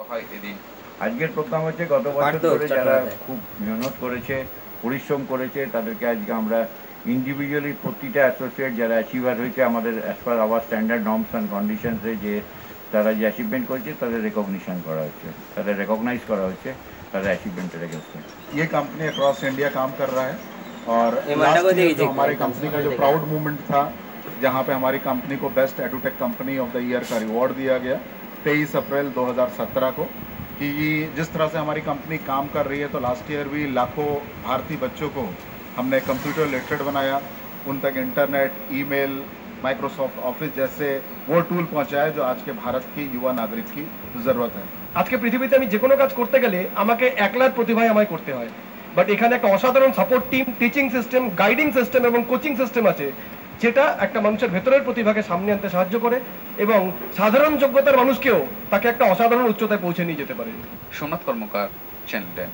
হয় এদিন। আজকের প্রোগ্রাম হচ্ছে গত বছর ধরে যারা খুব মেহনত করেছে, পরিশ্রম করেছে, তাদেরকে আজকে আমরা ইন্ডিভিজুয়ালি প্রতিটা অ্যাসোসিয়েট যারা অ্যাচিভার হয়েছে আমাদের as per our standard norms and কন্ডিশনসে, যে তারা যে অ্যাচিভমেন্ট করেছে তাদের রিকগনিশন করা হচ্ছে, তাদের রিকগনাइज করা হচ্ছে তাদের अचीवमेंट अगेंस्ट। ये कंपनी अक्रॉस इंडिया काम कर रहा है और लास्ट ईयर जो हमारी कंपनी का जो प्राउड मूवमेंट था, जहां पे हमारी कंपनी को best edutech company of the year का रिवॉर्ड दिया गया 23 अप्रैल 2017 को, कि जिस तरह से हमारी कंपनी काम कर रही है, तो लास्ट ईयर भी लाखों भारतीय बच्चों को हमने कंप्यूटर लिटरेट बनाया, उन तक इंटरनेट, ईमेल, माइक्रोसॉफ्ट ऑफिस जैसे वो टूल पहुंचाए जो आज के भारत की युवा नागरिक की ज़रूरत है। আজকে পৃথিবীতে আমি যে কোনো কাজ করতে গেলে আমাকে একলার প্রতিভায় আমায় করতে হয়, বাট এখানে একটা অসাধারণ support team, teaching system, guiding system এবং কোচিং সিস্টেম আছে, যেটা একটা মানুষের ভেতরের প্রতিভাকে সামনে আনতে সাহায্য করে এবং সাধারণ যোগ্যতার মানুষকেও তাকে একটা অসাধারণ উচ্চতায় পৌঁছে নিয়ে যেতে পারে। সোমনাথ কর্মকার, চ্যানেল 10।